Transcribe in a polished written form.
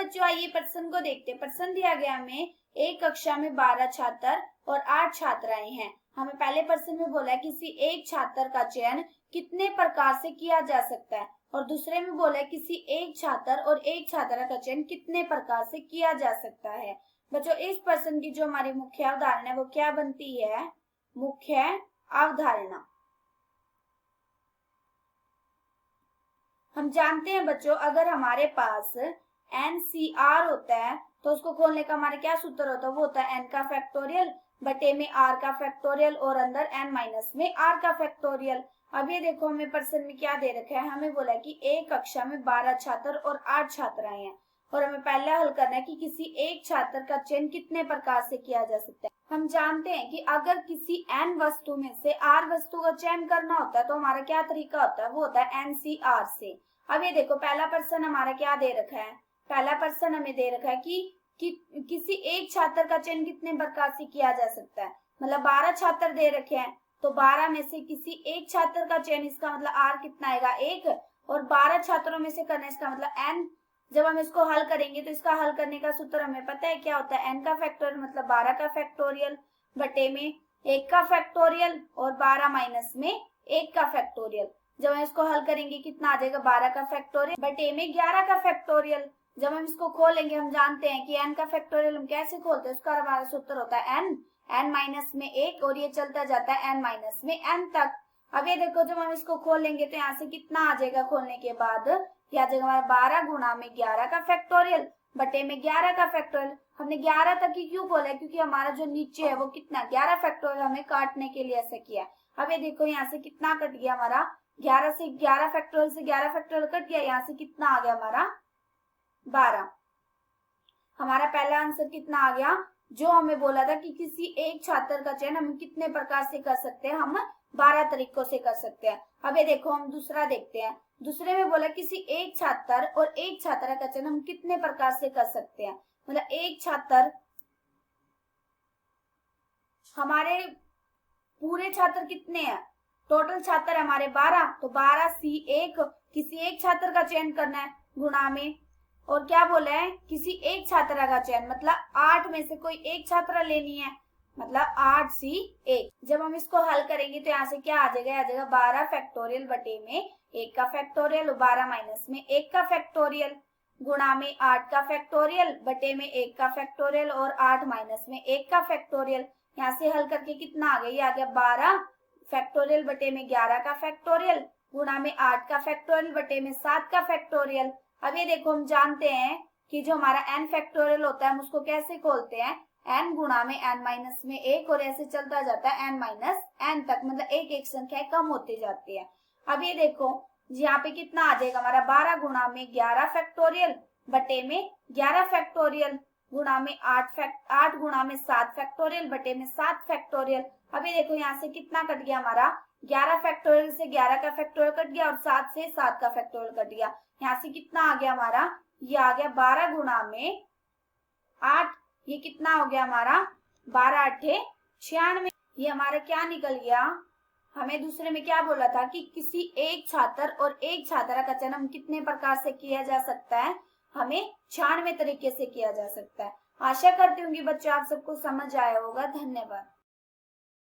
बच्चों आइए प्रश्न को देखते हैं। प्रश्न दिया गया हमें एक कक्षा में 12 छात्र और 8 छात्राएं हैं। हमें पहले प्रश्न में बोला है किसी एक छात्र का चयन कितने प्रकार से किया जा सकता है, और दूसरे में बोला है किसी एक छात्र और एक छात्रा का चयन कितने प्रकार से किया जा सकता है। बच्चों इस प्रश्न की जो हमारी मुख्य अवधारणा है वो क्या बनती है? मुख्य अवधारणा। हम जानते हैं बच्चों, अगर हमारे पास NCR होता है तो उसको खोलने का हमारा क्या सूत्र होता है? वो होता है n का फैक्टोरियल बटे में r का फैक्टोरियल और अंदर n माइनस में r का फैक्टोरियल। अब ये देखो हमें प्रश्न में क्या दे रखा है, हमें बोला है कि एक कक्षा में 12 छात्र और 8 छात्राएं हैं, और हमें पहले हल करना है कि किसी एक छात्र का चयन कितने प्रकार से किया जा सकता है। हम जानते हैं कि अगर किसी n वस्तु में से r वस्तु का चयन करना होता है तो हमारा क्या तरीका होता है? वो होता है NCR से। अब ये देखो पहला प्रश्न हमारा क्या दे रखा है? पहला प्रश्न हमें दे रखा है कि किसी एक छात्र का चयन कितने प्रकार से किया जा सकता है। मतलब 12 छात्र दे रखे हैं तो 12 में से किसी एक छात्र का चयन, इसका मतलब r कितना आएगा? 1, और 12 छात्रों में से करना इसका मतलब n। जब हम इसको हल करेंगे तो इसका हल करने का सूत्र हमें पता है क्या होता है? n का फैक्टोरियल मतलब 12 का फैक्टोरियल बटे में 1 का फैक्टोरियल और 12 माइनस में 1 का फैक्टोरियल। जब हम इसको हल करेंगे कितना आ जाएगा? 12 का फैक्टोरियल बटे में 11 का फैक्टोरियल। जब हम इसको खोलेंगे हम जानते हैं कि n का फैक्टोरियल हम कैसे खोलते हैं, उसका हमारा सूत्र होता है n माइनस में 1, और ये चलता जाता है n माइनस में n तक। अब ये देखो जब हम इसको खोलेंगे तो यहाँ से कितना आ जाएगा? खोलने के बाद क्या आ जाएगा हमारा? 12 गुणा में 11 का फैक्टोरियल बटे में 11 का फैक्टोरियल। हमने 11 तक ही क्यों खोला है? क्योंकि हमारा जो नीचे है वो कितना 11 फैक्टोरियल हमें काटने के लिए ऐसा किया है। अब ये देखो यहाँ से कितना कट गया हमारा? 11 से 11 फैक्टोरियल से 11 फैक्टोरियल कट गया, यहाँ से कितना आ गया हमारा? 12। हमारा पहला आंसर कितना आ गया? जो हमें बोला था कि किसी एक छात्र का चयन हम कितने प्रकार से कर सकते हैं, हम 12 तरीकों से कर सकते हैं। अब ये देखो हम दूसरा देखते हैं। दूसरे में बोला किसी एक छात्र और एक छात्रा का चयन हम कितने प्रकार से कर सकते हैं। मतलब एक छात्र, हमारे पूरे छात्र कितने हैं? टोटल छात्र हमारे 12, तो 12C1 किसी एक छात्र का चयन करना है गुणा में, और क्या बोला है? किसी एक छात्रा का चयन मतलब 8 में से कोई एक छात्रा लेनी है, मतलब 8C1। जब हम इसको हल करेंगे तो यहाँ से क्या आ जाएगा? आ जाएगा 12 फैक्टोरियल बटे में 1 का फैक्टोरियल और 12 माइनस में 1 का फैक्टोरियल गुणा में 8 का फैक्टोरियल बटे में 1 का फैक्टोरियल और 8 माइनस में 1 का फैक्टोरियल। यहाँ से हल करके कितना आ गया? ये आ गया 12 फैक्टोरियल बटे में 11 का फैक्टोरियल गुणा में 8 का फैक्टोरियल बटे में 7 का फैक्टोरियल। अब ये देखो हम जानते हैं कि जो हमारा n फैक्टोरियल होता है हम उसको कैसे खोलते हैं? n गुणा में n माइनस में 1, और ऐसे चलता जाता है n माइनस n तक, मतलब एक एक संख्या कम होती जाती है। अब ये देखो यहाँ पे कितना आ जाएगा हमारा? 12 गुणा में 11 फैक्टोरियल बटे में 11 फैक्टोरियल गुणा में 8 गुणा में 7 फैक्टोरियल बटे में 7 फैक्टोरियल। अभी देखो यहाँ से कितना कट गया हमारा? 11 फैक्टोरियल से 11 का फैक्टोरियल कट गया और 7 से 7 का फैक्टोरियल कट गया। यहाँ से कितना आ गया हमारा? ये आ गया 12 गुणा में 8, ये कितना हो गया हमारा? 12 8 96। ये हमारा क्या निकल गया? हमें दूसरे में क्या बोला था कि किसी एक छात्र और एक छात्रा का चयन कितने प्रकार से किया जा सकता है? हमें 96 तरीके से किया जा सकता है। आशा करती हूँ बच्चों आप सबको समझ आया होगा। धन्यवाद।